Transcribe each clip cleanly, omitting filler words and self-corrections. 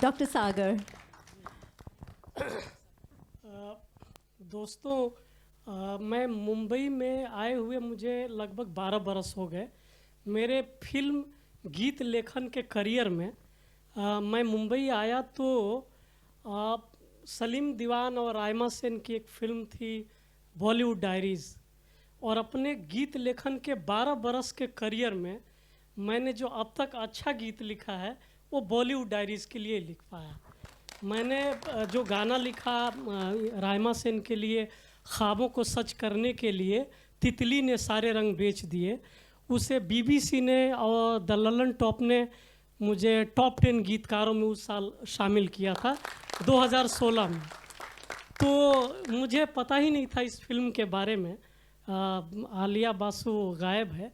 Doctor सागर। दोस्तों, मैं मुंबई में आए हुए मुझे लगभग 12 बरस हो गए। मेरे फिल्म गीत लेखन के करियर में मैं मुंबई आया तो सलीम दीवान और राइमा सेन की एक फिल्म थी बॉलीवुड डायरीज़, और अपने गीत लेखन के 12 बरस के करियर में मैंने जो अब तक अच्छा गीत लिखा है वो बॉलीवुड डायरीज़ के लिए लिख पाया। मैंने जो गाना लिखा राइमा सेन के लिए, ख्वाबों को सच करने के लिए तितली ने सारे रंग बेच दिए, उसे बीबीसी ने और द ललन टॉप ने मुझे टॉप 10 गीतकारों में उस साल शामिल किया था 2016 में। तो मुझे पता ही नहीं था इस फिल्म के बारे में। आलिया बासु गायब है,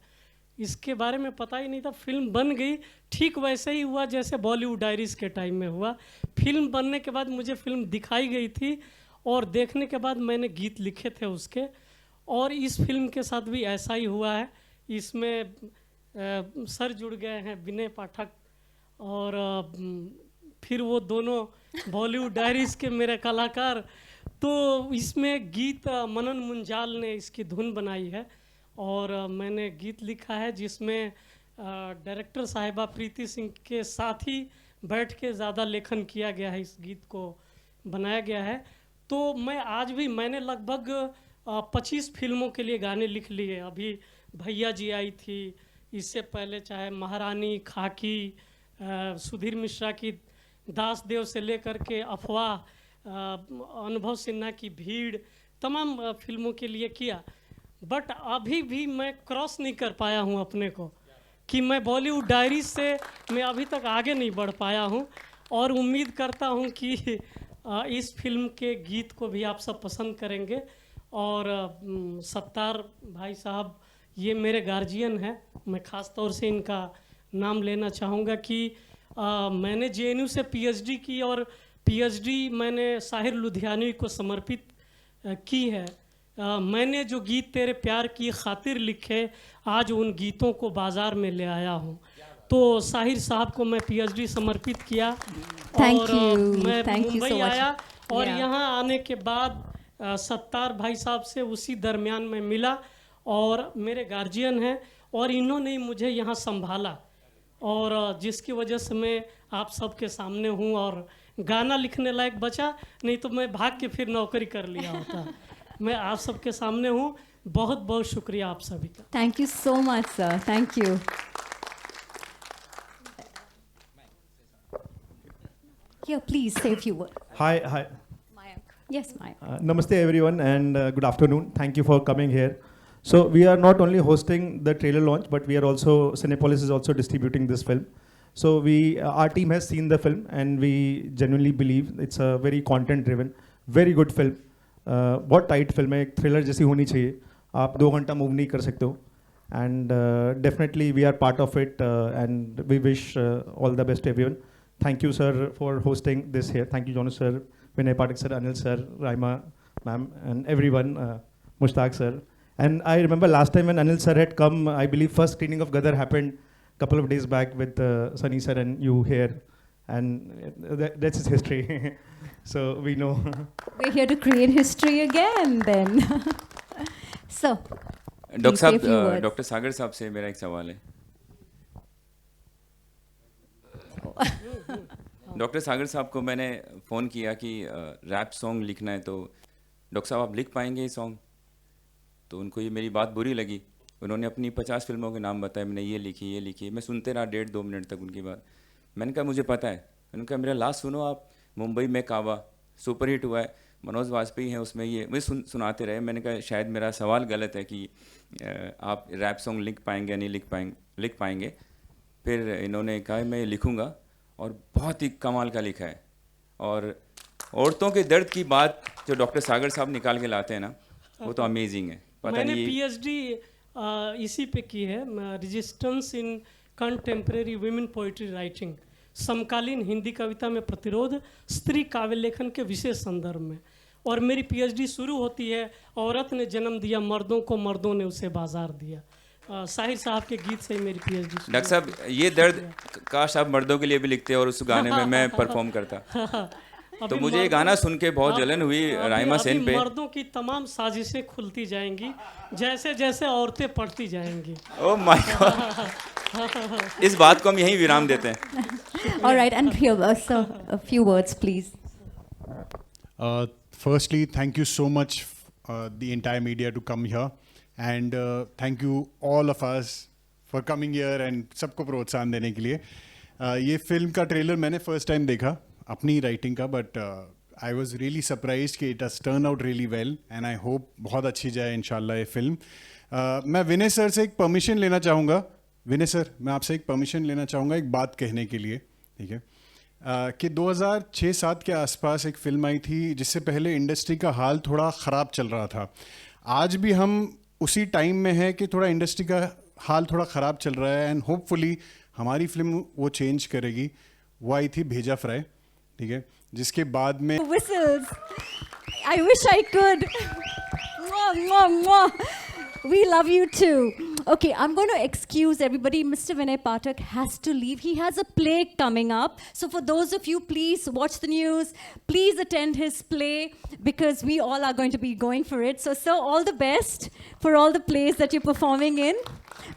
इसके बारे में पता ही नहीं था। फिल्म बन गई, ठीक वैसे ही हुआ जैसे बॉलीवुड डायरीज़ के टाइम में हुआ। फिल्म बनने के बाद मुझे फिल्म दिखाई गई थी और देखने के बाद मैंने गीत लिखे थे उसके, और इस फिल्म के साथ भी ऐसा ही हुआ है। इसमें सर जुड़ गए हैं विनय पाठक, और फिर वो दोनों बॉलीवुड डायरीज़ के मेरे कलाकार। तो इसमें गीत मनन मुंजाल ने इसकी धुन बनाई है और मैंने गीत लिखा है, जिसमें डायरेक्टर साहिबा प्रीति सिंह के साथ ही बैठ के ज़्यादा लेखन किया गया है, इस गीत को बनाया गया है। तो मैं आज भी, मैंने लगभग 25 फिल्मों के लिए गाने लिख लिए। अभी भैया जी आई थी, इससे पहले चाहे महारानी, खाकी, सुधीर मिश्रा की दासदेव से लेकर के अफवाह, अनुभव सिन्हा की भीड़, तमाम फिल्मों के लिए किया। बट अभी भी मैं क्रॉस नहीं कर पाया हूँ अपने को, कि मैं बॉलीवुड डायरीज से मैं अभी तक आगे नहीं बढ़ पाया हूँ। और उम्मीद करता हूँ कि इस फिल्म के गीत को भी आप सब पसंद करेंगे। और सत्तार भाई साहब ये मेरे गार्जियन हैं, मैं ख़ास तौर से इनका नाम लेना चाहूँगा कि मैंने जेएनयू से पीएचडी की, और पीएचडी मैंने साहिर लुधियानवी को समर्पित की है। मैंने जो गीत तेरे प्यार की खातिर लिखे, आज उन गीतों को बाज़ार में ले आया हूँ। तो साहिर साहब को मैं पीएचडी समर्पित किया। और मैं मुंबई आया, और यहाँ आने के बाद सत्तार भाई साहब से उसी दरमियान में मिला, और मेरे गार्जियन हैं और इन्होंने मुझे यहाँ संभाला, और जिसकी वजह से मैं आप सबके सामने हूँ और गाना लिखने लायक बचा, नहीं तो मैं भाग के फिर नौकरी कर लिया होता। मैं आप सबके सामने हूँ। बहुत बहुत शुक्रिया आप सभी का। Thank you so much sir, thank you. Here, please say a few words. Hi. Mayank. Yes, Mayank. Namaste everyone, and good afternoon. Thank you for coming here. So we are not only hosting the trailer launch, but we are also, Cinepolis is also distributing this film. So our team has seen the film, and we genuinely believe it's a very content driven, very good film. बहुत tight film है, एक thriller जैसी होनी चाहिए, आप 2 घंटा move नहीं कर सकते हो। And definitely we are part of it, and we wish all the best everyone. Thank you sir for hosting this here. Thank you Jonas sir, Vinay Pathak sir, Anil sir, Raima ma'am, and everyone, Mushtaq sir. And I remember last time when Anil sir had come, I believe first screening of Gadar happened couple of days back with Sunny sir and you here, and that's his history. So we know. We're here to create history again then. So, doctor साहब, doctor सागर साहब से मेरा एक सवाल है। Doctor सागर साहब को मैंने फ़ोन किया कि रैप सॉन्ग लिखना है, तो डॉक्टर साहब आप लिख पाएंगे ये सॉन्ग? तो उनको ये मेरी बात बुरी लगी। उन्होंने अपनी 50 फिल्मों के नाम बताए, मैंने ये लिखी। मैं सुनते रहा 1.5-2 मिनट तक उनकी बात। मैंने कहा मुझे पता है। उन्होंने कहा मेरा लास्ट सुनो आप, मुंबई में काबा सुपरहिट हुआ है, मनोज वाजपेयी हैं उसमें, ये मुझे सुनाते रहे। मैंने कहा शायद मेरा सवाल गलत है कि आप रैप सॉन्ग लिख पाएंगे या नहीं लिख पाएंगे। फिर इन्होंने कहा मैं लिखूँगा, और बहुत ही कमाल का लिखा है। और औरतों के दर्द की बात जो डॉक्टर सागर साहब निकाल के लाते हैं ना, वो तो अमेजिंग है। मैंने पीएचडी इसी पे की है, resistance in contemporary women poetry writing, समकालीन हिंदी कविता में प्रतिरोध, स्त्री काव्य लेखन के विशेष संदर्भ में। और मेरी पीएचडी शुरू होती है, औरत ने जन्म दिया मर्दों को, मर्दों ने उसे बाजार दिया। साहिर साहब के गीत से ही मेरी पीएचडी। डॉक्टर साहब ये दर्द काश आप मर्दों के लिए भी लिखते और उस गाने में मैं परफॉर्म करता। तो मुझे ये गाना सुन के बहुत जलन हुई राइमा सेन पे। मर्दों की तमाम साजिशें खुलती जाएंगी जैसे जैसे औरतें पढ़ती जाएंगी। ओह माय गॉड, इस बात को हम यहीं विराम देते हैं। All right, and here, sir, a few words, please. Firstly, thank you so much, the entire media, to come here, and thank you all of us for coming here and सबको प्रोत्साहन देने के लिए। ये फिल्म का trailer मैंने first time देखा अपनी राइटिंग का, but I was really surprise कि it has turn out really well, and I hope बहुत अच्छी जाए इंशाल्लाह ये फिल्म। मैं विनय सर से एक परमिशन लेना चाहूँगा। विनय सर, मैं आपसे एक परमिशन लेना चाहूँगा एक बात कहने के लिए, ठीक है? कि 2006-07 के आसपास एक फ़िल्म आई थी जिससे पहले इंडस्ट्री का हाल थोड़ा ख़राब चल रहा था। आज भी हम उसी टाइम में हैं कि थोड़ा इंडस्ट्री का हाल थोड़ा ख़राब चल रहा है, एंड होपफुली हमारी फिल्म वो चेंज करेगी। वो आई थी भेजा फ्राई, ठीक है, जिसके बाद में Whistles. I wish I could. Mwah, mwah, mwah. We love you too. Okay, I'm going to excuse everybody. Mr. Vinay Pathak has to leave. He has a play coming up. So for those of you, please watch the news. Please attend his play because we all are going to be going for it. So, sir, all the best for all the plays that you're performing in.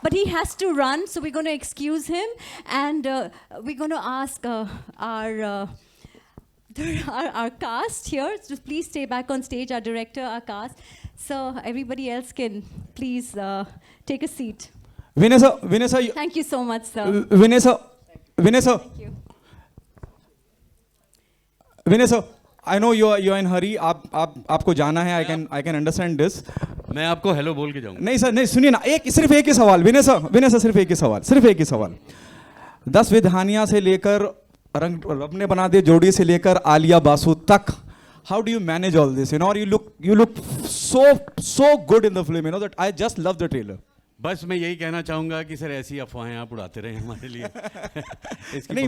But he has to run, so we're going to excuse him. And we're going to ask our cast here to please stay back on stage, our director, our cast. So everybody else can please take a seat. Vinay sir, Thank you so much, sir. Vinay sir, Thank you. Vinay sir, I know you are in hurry. आपको जाना है. I can understand this. मैं आपको hello बोल के जाऊंगा। नहीं sir, नहीं, सुनिए ना, सिर्फ एक ही सवाल। विनय सर सिर्फ एक ही सवाल। 10 विधानिया से लेकर रब ने बना दे जोड़ी से लेकर आलिया बासु तक, how do you manage all this? You know, you look so good in the film. You know that I just love the trailer. बस मैं यही कहना चाहूंगा कि सर ऐसी अफवाहें आप उड़ाते रहे हमारे लिए। नहीं,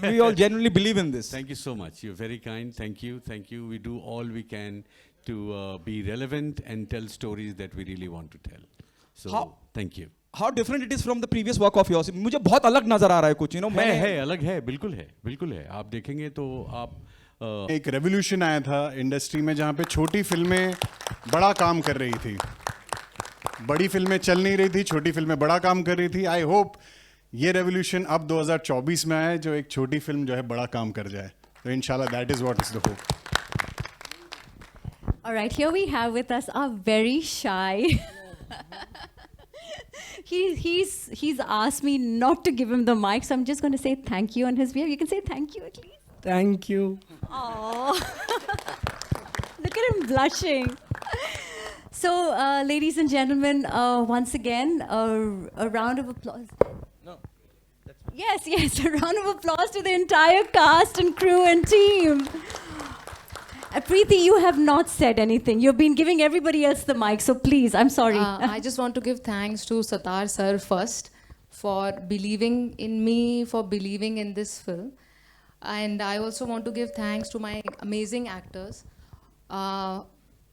we all genuinely believe in this. Thank you so much. You're very kind. Thank you. We do all we can to be relevant and tell stories that we really want to tell. So thank you. How different it is from the previous work of yours? मुझे बहुत अलग नजर आ रहा है कुछ, you know, अलग है, बिल्कुल है। आप देखेंगे तो आप एक रेवोल्यूशन आया था इंडस्ट्री में जहाँ पे छोटी फिल्में बड़ा काम कर रही थी, बड़ी फिल्में चल नहीं रही थी, छोटी फिल्में बड़ा काम कर रही थी। आई होप ये रेवोल्यूशन अब 2024 में आए जो एक छोटी फिल्म जो है बड़ा काम कर जाए, तो इंशाल्लाह that is what is the hope. All right, here we have with us our very shy. He's asked me not to give him the mic, so I'm just going to say thank you on his behalf. You can say thank you at least. Thank you. Oh, look at him blushing. So, ladies and gentlemen, once again, a round of applause. No. Yes, a round of applause to the entire cast and crew and team. Preeti, you have not said anything. You've been giving everybody else the mic, so please, I'm sorry. I just want to give thanks to Sattar sir first for believing in me, for believing in this film. And I also want to give thanks to my amazing actors.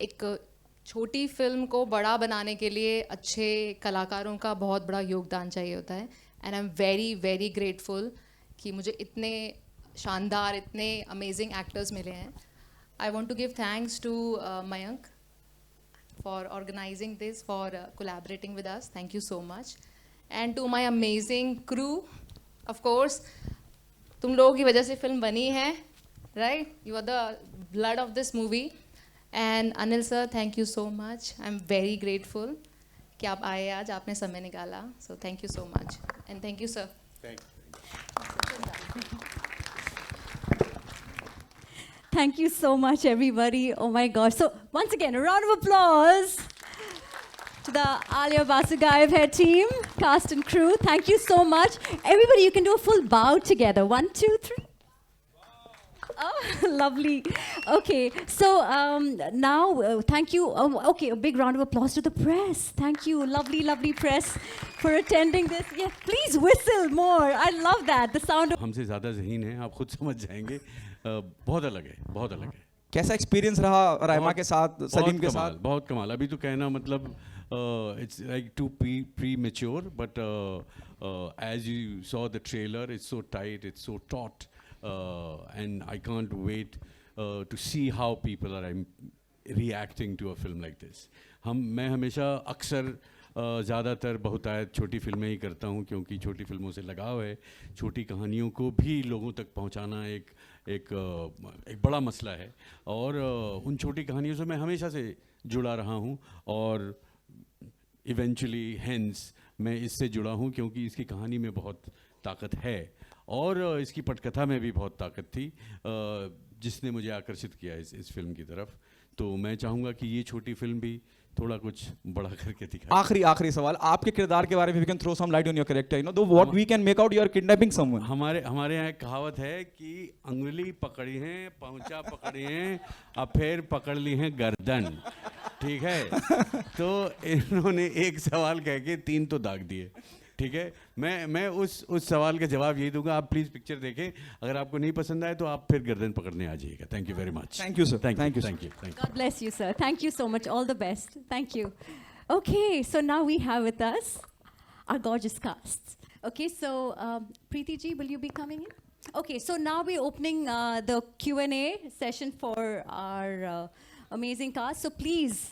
एक छोटी film को बड़ा बनाने के लिए अच्छे कलाकारों का बहुत बड़ा योगदान चाहिए होता है. And I'm very, very grateful कि मुझे इतने शानदार, इतने amazing actors मिले हैं. I want to give thanks to Mayank for organizing this, for collaborating with us. Thank you so much. And to my amazing crew, of course, तुम लोगों की वजह से फिल्म बनी है, right? You are the blood of this movie. And Anil sir, thank you so much. I'm very grateful कि आप आए आज, आपने समय निकाला. So thank you so much. And thank you, sir. Thank you. Thank you so much, everybody. Oh my gosh. So, once again, a round of applause to the Alia Basu Gayev Hair team, cast and crew. Thank you so much. Everybody, you can do a full bow together. 1, 2, 3. Oh, lovely. Okay, so now, thank you. Okay, a big round of applause to the press. Thank you, lovely, lovely press, for attending this. Yeah, please whistle more. I love that. The sound of... हमसे ज़्यादा ज़हीन है, आप खुद समझ जाएंगे. बहुत अलग है. कैसा एक्सपीरियंस रहा राइमा के साथ, सलीम के साथ? बहुत कमाल. अभी तो कहना मतलब it's like too premature, but as you saw the trailer, it's so tight, it's so taut, and I can't wait to see how people are reacting to a film like this. मैं हमेशा अक्सर ज़्यादातर बहुतायत छोटी फिल्में ही करता हूँ, क्योंकि छोटी फिल्मों से लगाव है. छोटी कहानियों को भी लोगों तक पहुँचाना एक बड़ा मसला है, और उन छोटी कहानियों से मैं हमेशा से जुड़ा रहा हूँ, और इवेंचुअली हेंस मैं इससे जुड़ा हूँ क्योंकि इसकी कहानी में बहुत ताकत है, और इसकी पटकथा में भी बहुत ताकत थी, जिसने मुझे आकर्षित किया इस फिल्म की तरफ. तो मैं चाहूँगा कि ये छोटी फिल्म भी थोड़ा कुछ बड़ा करके दिखाए. आखिरी सवाल, आपके किरदार के बारे में, we can throw some light on your character, you know, though what we can make out, you are kidnapping someone. हमारे यहाँ एक कहावत है कि अंगुली पकड़ी है, पहुँचा पकड़ी है, अब फिर पकड़ ली है गर्दन. ठीक है, तो इन्होंने एक सवाल कह के 3 तो दाग दिए. ठीक है, मैं उस सवाल का जवाब यही दूंगा, आप प्लीज़ पिक्चर देखें, अगर आपको नहीं पसंद आए तो आप फिर गर्दन पकड़ने आ जाइएगा. Thank you very much. Thank you sir. Thank you. God bless you, sir. Thank you so much. All the best. Thank you. Okay, so now we have with us our gorgeous cast. Okay, so Preeti ji, will you be coming in? Okay, so now we're opening the Q&A session for our amazing cast. So please,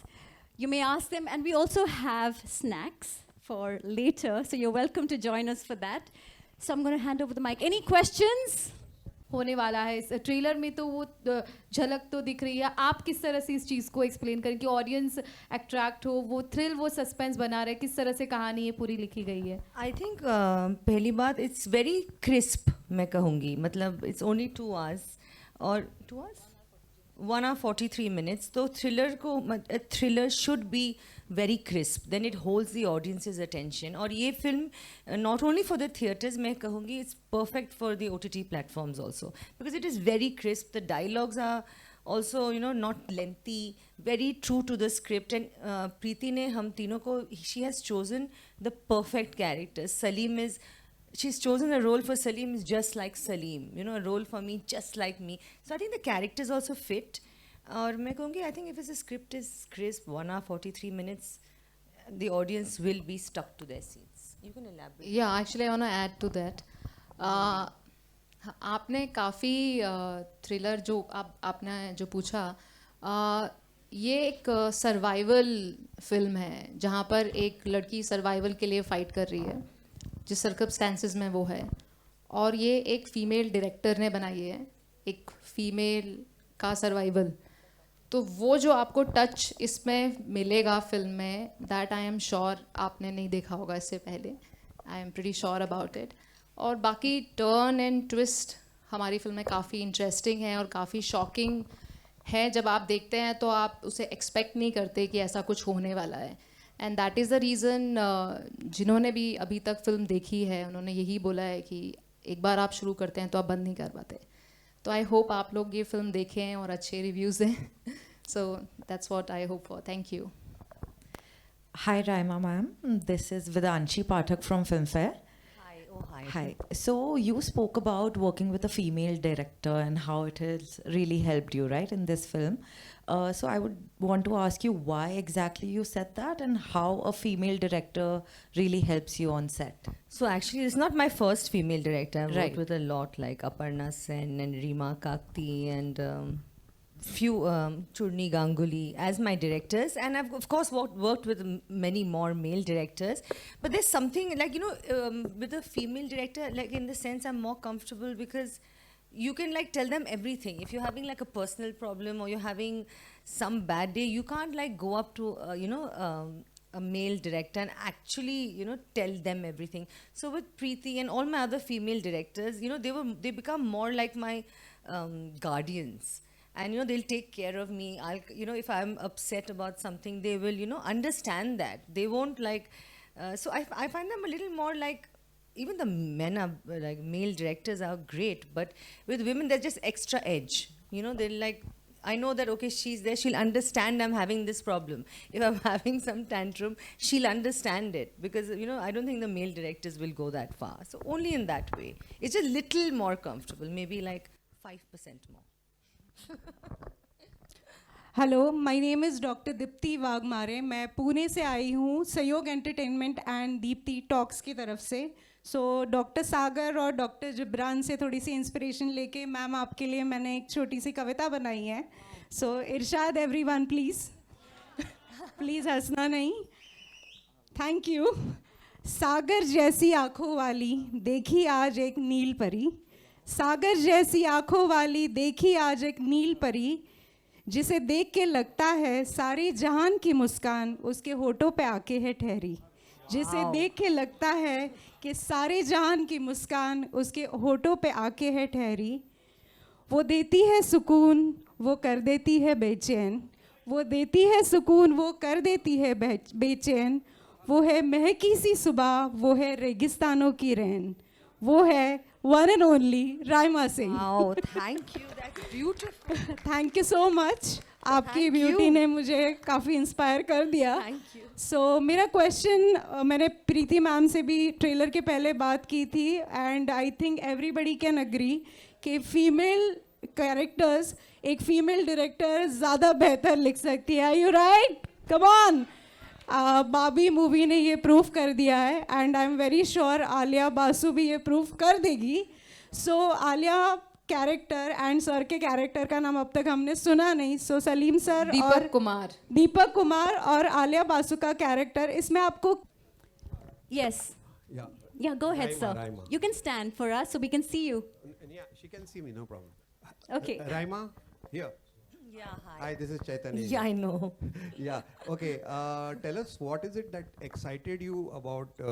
you may ask them, and we also have snacks for later. So you're welcome to join us for that. So I'm going to hand over the mic. Any questions? होने वाला है इस trailer में, तो वो झलक तो दिख रही है. आप किस तरह से इस चीज़ को एक्सप्लेन करें कि ऑडियंस अट्रैक्ट हो, वो थ्रिल, वो सस्पेंस बना रहे, किस तरह से कहानी ये पूरी लिखी गई है? आई थिंक पहली बात, इट्स वेरी क्रिस्प, मैं कहूँगी. मतलब इट्स ओनली 2 hours और 2 hours 1 hour 43 minutes. तो thriller should be very crisp, then it holds the audience's attention. और ये film not only for the theatres, मैं कहूँगी it's perfect for the OTT platforms also, because it is very crisp. The dialogues are also, you know, not lengthy, very true to the script. And Preeti ने हम तीनों को, she has chosen the perfect characters. She's chosen a role for Salim is just like Salim, you know, a role for me just like me. So I think the characters also fit. और मैं कहूँगी, I think if the script is crisp, 1 hour 43 minutes, the audience will be stuck to their seats. You can elaborate. Yeah, actually I want to add to that. आपने काफ़ी thriller जो आपने जो पूछा, ये एक सर्वाइवल फिल्म है जहाँ पर एक लड़की सर्वाइवल के लिए फ़ाइट कर रही है, जिस सर्कमस्टेंसेस में वो है, और ये एक फ़ीमेल डायरेक्टर ने बनाई है, एक फ़ीमेल का सर्वाइवल. तो वो जो आपको टच इसमें मिलेगा फिल्म में, दैट आई एम श्योर आपने नहीं देखा होगा इससे पहले. I am pretty sure about it. और बाकी टर्न एंड ट्विस्ट हमारी फिल्म में काफ़ी इंटरेस्टिंग है और काफ़ी शॉकिंग है. जब आप देखते हैं तो आप उसे एक्सपेक्ट नहीं करते कि ऐसा कुछ होने वाला है. And that is the reason, जिन्होंने भी अभी तक फिल्म देखी है उन्होंने यही बोला है कि एक बार आप शुरू करते हैं तो आप बंद नहीं कर पाते. तो आई होप आप लोग ये फिल्म देखें और अच्छे रिव्यूज़ दें. So that's what I hope for. Thank you. Hi Raima ma'am, this is Vedanshi Pathak from Filmfare. Hi. Oh, hi. Hi. So you spoke about working with a female director and how it has really helped you, right, in this film. So I would want to ask you why exactly you said that and how a female director really helps you on set. So actually, it's not my first female director. I've Right. worked with a lot, like Aparna Sen and Reema Kakti and few Churni Ganguly as my directors, and I've of course worked with many more male directors. But there's something like, you know, with a female director, like in the sense I'm more comfortable because you can like tell them everything. If you're having like a personal problem or you're having some bad day, you can't like go up to a male director and actually, you know, tell them everything. So with Preeti and all my other female directors, you know, they become more like my guardians. And, you know, they'll take care of me. You know, if I'm upset about something, they will, you know, understand that. They won't like, so I find them a little more like, even the men are, like, male directors are great, but with women, there's just extra edge. You know, they're like, I know that, okay, she's there, she'll understand I'm having this problem. If I'm having some tantrum, she'll understand it. Because, you know, I don't think the male directors will go that far. So only in that way. It's a little more comfortable, maybe like 5% more. Hello, my name is doctor Deepti Waghmare. मैं पुणे से आई हूँ, सहयोग entertainment and Deepti talks की तरफ से. So doctor सागर और doctor Jibran से थोड़ी सी इंस्पिरेशन लेके मैम आपके लिए मैंने एक छोटी सी कविता बनाई है. सो इरशाद एवरीवन प्लीज़ प्लीज़ हंसना नहीं. Thank you. सागर जैसी आँखों वाली देखी आज एक नील परी. सागर जैसी आँखों वाली देखी आज एक नील परी, जिसे देख के लगता है सारे जहान की मुस्कान उसके होठों पे आके है ठहरी. जिसे देख के लगता है कि सारे जहान की मुस्कान उसके होठों पे आके है ठहरी. वो देती है सुकून, वो कर देती है बेचैन. वो देती है सुकून, वो कर देती है बेचैन. वो है महकी सी सुबह, वो है रेगिस्तानों की रैन. वो है one and only Raima Singh. Wow, thank you. That's beautiful. Thank you so much. आपकी Thank ब्यूटी you. ने मुझे काफ़ी इंस्पायर कर दिया. Thank you. सो मेरा क्वेश्चन, मैंने प्रीति मैम से भी ट्रेलर के पहले बात की थी, and I think everybody can agree कि फीमेल कैरेक्टर्स एक फीमेल डायरेक्टर ज़्यादा बेहतर लिख सकती है. Are you right? Come on. बाबी मूवी ने ये प्रूफ कर दिया है, and I am very sure Alia Basu भी ये प्रूफ कर देगी. So Alia character and sir के कैरेक्टर का नाम अब तक हमने सुना नहीं. सो सलीम सर और दीपक कुमार और आलिया बासु का कैरेक्टर, इसमें आपको Yes. Yeah. Yeah, go ahead, Raima, sir. Raima. You can stand for us so we can see you. Yeah, she can see me, no problem. Okay. Raima, here. Yeah, hi. Hi, this is Chaitanya. Yeah, I know. Yeah. Okay. Tell us, what is it that excited you about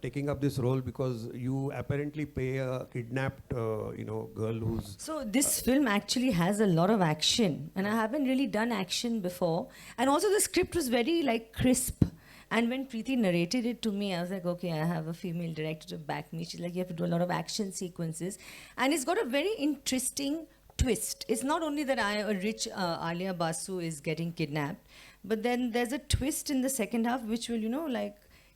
taking up this role? Because you apparently play a kidnapped, girl who's. So this film actually has a lot of action, and I haven't really done action before. And also the script was very like crisp. And when Preeti narrated it to me, I was like, okay, I have a female director to back me. She's like, you have to do a lot of action sequences, and it's got a very interesting twist. It's not only that a rich Alia Basu is getting kidnapped, but then there's a twist in the second half which will,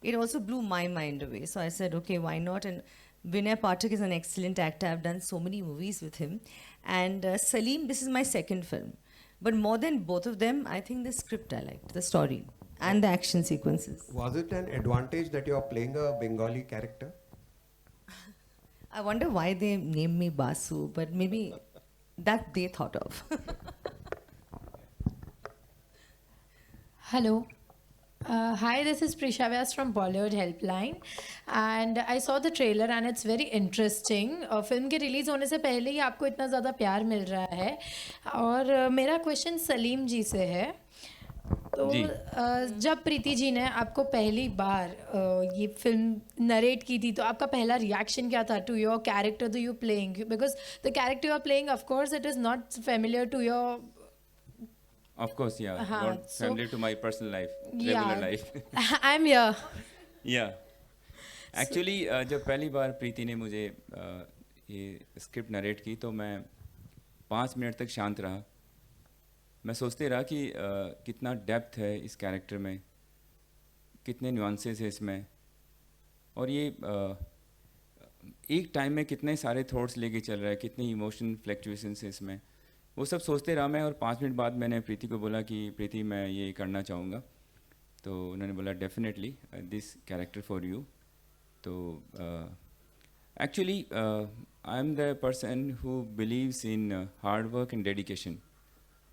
it also blew my mind away. So I said, okay, why not? And Vinay Pathak is an excellent actor. I've done so many movies with him. And Salim, this is my second film. But more than both of them, I think the script I liked, the story and the action sequences. Was it an advantage that you are playing a Bengali character? I wonder why they named me Basu, but maybe that they thought of. Hello. Hi, this is Prisha Vyas from Bollywood Helpline, and I saw the trailer and it's very interesting. Film के release होने से पहले ही आपको इतना ज़्यादा प्यार मिल रहा है, और मेरा क्वेश्चन सलीम जी से है. तो जब प्रीति जी ने आपको पहली बार ये फिल्म नरेट की थी, तो आपका पहला रिएक्शन क्या था to your character that you playing? Because the character you are playing, of course it is not familiar to your. Of course, yeah. Not familiar to my personal life, regular life. I'm here. Yeah. Actually, जब पहली बार प्रीति ने मुझे ये script narrate की, तो मैं 5 minute तक शांत रहा. मैं सोचते रहा कि कितना डेप्थ है इस कैरेक्टर में, कितने न्यूआंसेस है इसमें, और ये एक टाइम में कितने सारे थॉट्स लेके चल रहा है, कितनी इमोशन फ्लक्चुएशंस है इसमें. वो सब सोचते रहा मैं, और 5 मिनट बाद मैंने प्रीति को बोला कि प्रीति मैं ये करना चाहूँगा. तो उन्होंने बोला definitely this character for you. तो actually I am the person who believes in hard work and dedication,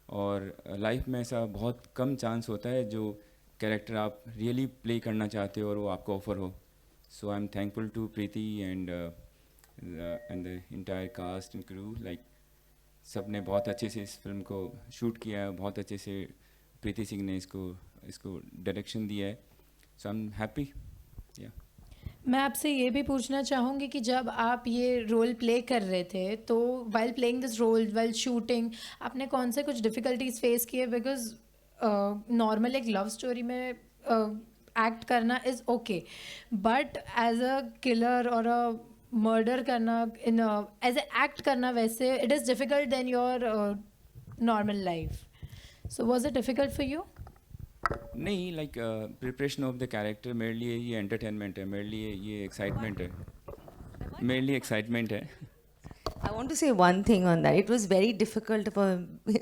और लाइफ में ऐसा बहुत कम चांस होता है जो कैरेक्टर आप रियली प्ले करना चाहते हो और वो आपको ऑफर हो. So I am thankful to Preeti and the entire cast and crew. Like सब ने बहुत अच्छे से इस फिल्म को शूट किया है, बहुत अच्छे से प्रीति सिंह ने इसको डायरेक्शन दिया है. सो आई एम हैप्पी. या मैं आपसे ये भी पूछना चाहूँगी कि जब आप ये रोल प्ले कर रहे थे, तो while playing this role, while shooting, आपने कौन से कुछ डिफ़िकल्टीज फेस किए? बिकॉज नॉर्मल एक लव स्टोरी में एक्ट करना is okay, but as a killer और अ मर्डर करना इन एज ए एक्ट करना, वैसे it is difficult than your normal life. So was it difficult for you? नहीं, like preparation of the character मेरे लिए ये एंटरटेनमेंट है, मेरे लिए ये एक्साइटमेंट है, मेरे लिए एक्साइटमेंट है. I want to say one thing on that. It was very difficult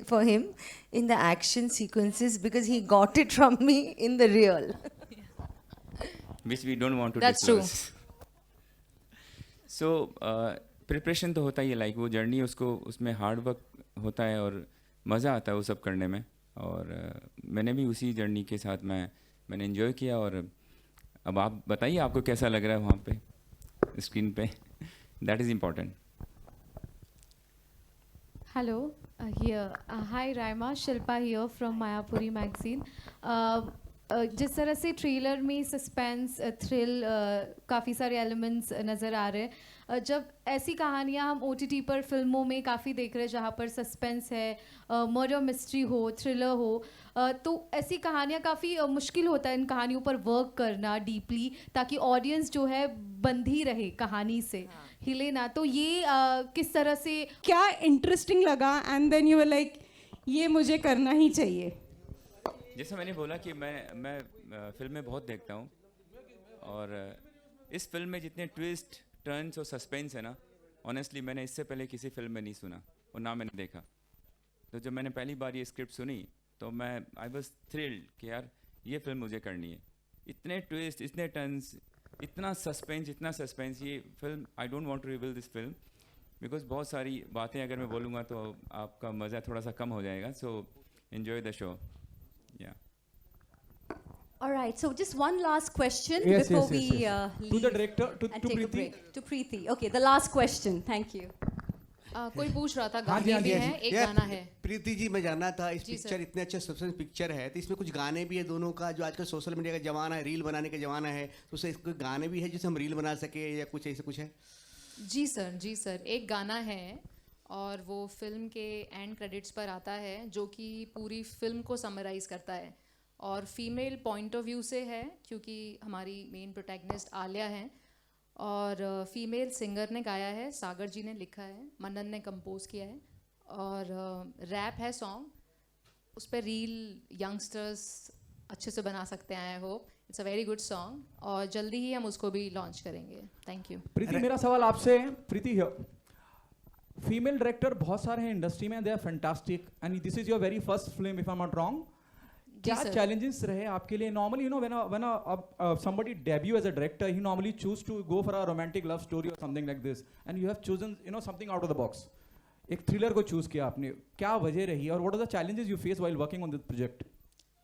for him in the action sequences because he got it from me in the real. which we don't want to That's true. disclose. So preparation तो होता ही है, like वो journey उसको उसमें hard work होता है और मज़ा आता है वो सब करने में, और मैंने भी उसी जर्नी के साथ मैंने एंजॉय किया। और अब आप बताइए आपको कैसा लग रहा है वहाँ पे स्क्रीन पे, that is important. Hello, hi Raima, Shilpa here from Mayapuri magazine. जिस तरह से ट्रेलर में सस्पेंस थ्रिल काफ़ी सारे एलिमेंट्स नज़र आ रहे हैं, जब ऐसी कहानियाँ हम OTT पर फिल्मों में काफ़ी देख रहे हैं जहाँ पर सस्पेंस है, मर्डर मिस्ट्री हो, थ्रिलर हो, तो ऐसी कहानियाँ काफ़ी मुश्किल होता है इन कहानियों पर वर्क करना डीपली, ताकि ऑडियंस जो है बंधी रहे कहानी से, हिले ना। तो ये किस तरह से क्या इंटरेस्टिंग लगा and then you were like ये मुझे करना ही चाहिए? जैसे मैंने बोला कि मैं फिल्में बहुत देखता हूँ, और इस फिल्म में जितने ट्विस्ट टर्न्स और सस्पेंस है ना, ऑनेस्टली मैंने इससे पहले किसी फिल्म में नहीं सुना और ना मैंने देखा। तो जब मैंने पहली बार ये स्क्रिप्ट सुनी तो आई वॉज थ्रिल्ड कि यार ये फिल्म मुझे करनी है। इतने ट्विस्ट, इतने टर्न्स, इतना सस्पेंस, ये film I don't want to reveal this film because बहुत सारी बातें अगर मैं बोलूँगा तो आपका मज़ा थोड़ा सा कम हो जाएगा। So enjoy the show. Yeah. All right, so just one last question Yes, before yes, we yes. leave To the director, to and take a Preeti. break. To Preeti. Okay, the last question. Thank you. कोई पूछ रहा था, हाँ जी, गाने हाँ भी जी, हैं, हाँ एक गाना है। प्रीति जी, मैं जानना था इस जी, पिक्चर, सर। इतने अच्छे सस्पेंस पिक्चर है तो इसमें कुछ गाने भी है दोनों का, जो आजकल सोशल मीडिया का जमाना है, रील बनाने का जमाना है, तो उससे कोई गाने भी है जिससे हम रील बना सके या कुछ ऐसे कुछ है? जी सर, एक गाना है और वो फिल्म के एंड क्रेडिट्स पर आता है, जो कि पूरी फिल्म को समराइज़ करता है और फीमेल पॉइंट ऑफ व्यू से है, क्योंकि हमारी मेन प्रोटैगनिस्ट आलिया हैं, और फीमेल सिंगर ने गाया है, सागर जी ने लिखा है, मनन ने कंपोज किया है, और रैप है सॉन्ग, उस पर रील यंगस्टर्स अच्छे से बना सकते हैं। I hope it's a very good song, और जल्दी ही हम उसको भी लॉन्च करेंगे। Thank you. प्रीति, मेरा सवाल आपसे है, प्रीति फीमेल डायरेक्टर बहुत सारे हैं इंडस्ट्री में, they are fantastic and this is your very first film if I am not wrong. क्या चैलेंजेस रहे आपके लिए? Normally when somebody debut as a director, he normally choose to go for a romantic love story or something like this, and you have chosen something out of the box. एक thriller को choose किया आपने, क्या वजह रही और what are the challenges you face while working on this project?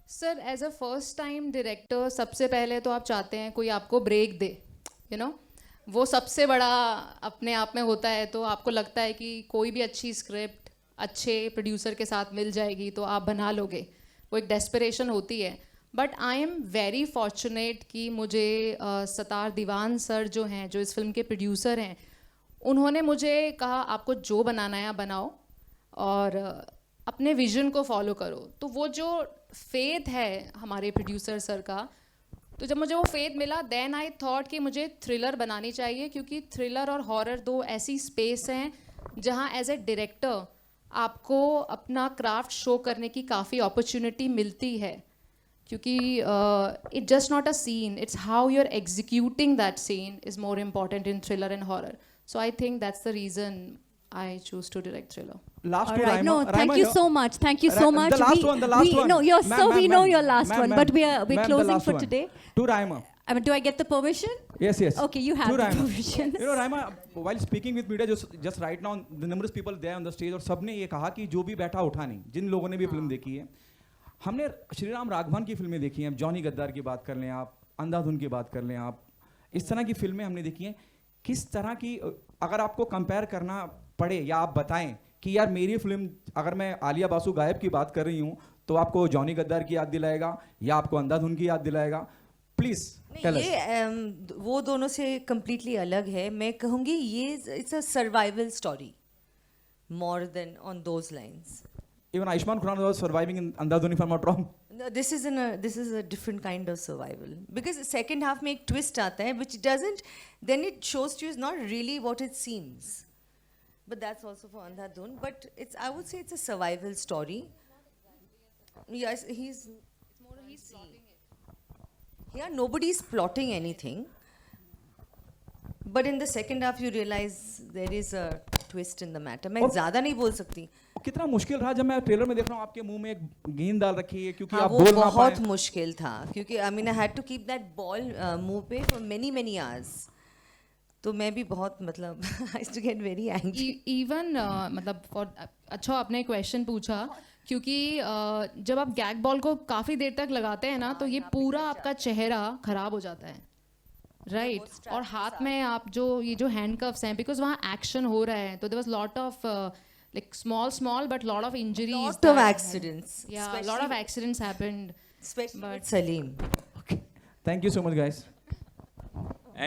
Sir, as a first time director सबसे पहले तो आप चाहते हैं कोई आपको ब्रेक दे, वो सबसे बड़ा अपने आप में होता है। तो आपको लगता है कि कोई भी अच्छी स्क्रिप्ट अच्छे प्रोड्यूसर के साथ मिल जाएगी तो आप बना लोगे, वो एक डेस्परेशन होती है। But I am very fortunate कि मुझे सतार दीवान सर जो हैं, जो इस फिल्म के प्रोड्यूसर हैं, उन्होंने मुझे कहा आपको जो बनाना है बनाओ और अपने विजन को फॉलो करो। तो वो जो फेथ है हमारे प्रोड्यूसर सर का, तो जब मुझे वो फेथ मिला देन आई थॉट कि मुझे थ्रिलर बनानी चाहिए, क्योंकि थ्रिलर और हॉरर दो ऐसी स्पेस हैं जहाँ एज ए डायरेक्टर आपको अपना क्राफ्ट शो करने की काफ़ी अपॉर्चुनिटी मिलती है, क्योंकि it just not a scene, it's how you are executing that scene is more important in thriller and horror. So I think that's the reason I choose to direct thriller. Last All to right, Raima. no, thank you so much. Thank you so much. The last one. No, we know your last Ma'am, one, but we're closing for today. To Raima. I mean, do I get the permission? Yes. Okay, you have To the Raima. permission. Raima, while speaking with media, just right now, the numerous people there on the stage, और सबने ये कहा कि जो भी बैठा उठा नहीं, जिन लोगों ने भी फिल्म देखी है, हमने श्रीराम राघवन की फिल्में देखी हैं, जॉनी गद्दार की बात कर लें आप, अंधाधुन की बात कर लें आप, इस तरह की फिल्में हमने देखी हैं। किस तरह की, अगर आपको कंपेयर करना पड़े या आप बताएं कि यार मेरी फिल्म, अगर मैं आलिया बासु गायब की बात कर रही हूँ तो आपको जॉनी गद्दार की याद दिलाएगा या आपको अंधाधुन की याद दिलाएगा? प्लीज ये वो दोनों से कम्प्लीटली अलग है। मैं कहूँगी ये it's a survival story more than on those lines. Even Ayushmann Khurrana was surviving in Andhadhun, if I'm not wrong. No, this is a different kind of survival, because the second half में एक twist आता है which doesn't, then it shows to you is not really what it seems. But that's also for Andhadhun. But I would say it's a survival story. Yes, he's plotting it. Yeah, nobody's plotting anything. But in the second half, you realize there is a twist in the matter. मैं ज़्यादा नहीं बोल सकती. कितना मुश्किल रहा जब मैं ट्रेलर में देख रहा हूँ आपके मुंह में एक गेंद डाल रखी है क्योंकि हाँ, आप वो बोल ना बहुत पाए. मुश्किल था क्योंकि I mean I had to keep that ball मुंह पे for many hours. तो मैं भी बहुत मतलब I used to get very angry. Even मतलब अच्छा आपने क्वेश्चन पूछा क्योंकि जब आप गैग बॉल को काफ़ी देर तक लगाते हैं ना तो ये पूरा आपका चेहरा खराब हो जाता है, राइट और हाथ में आप ये जो हैंडकफ्स हैं बिकॉज वहाँ एक्शन हो रहा है तो there was lot of like small but lot of injuries, Lot of accidents. Yeah, a lot of accidents happened, especially but with Salim. Okay, thank you so much guys.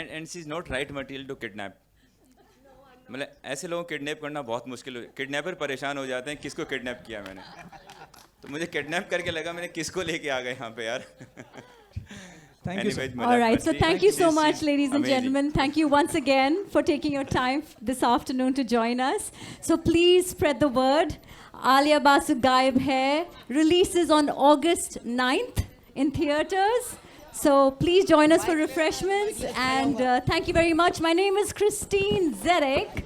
And she's not right material to kidnap. मतलब ऐसे लोगों को kidnap करना बहुत मुश्किल है. Kidnapper परेशान हो जाते हैं किसको किडनैप किया मैंने. तो मुझे किडनैप करके लगा मैंने किसको लेके आ गए यहाँ पे यार. Thank you, sir. All right, so thank you so much, ladies and gentlemen. Thank you once again for taking your time this afternoon to join us. So please spread the word. Alia Basu Gayab Hai releases on August 9th in theatres. So please join us for refreshments. And thank you very much. My name is Christine Zerek.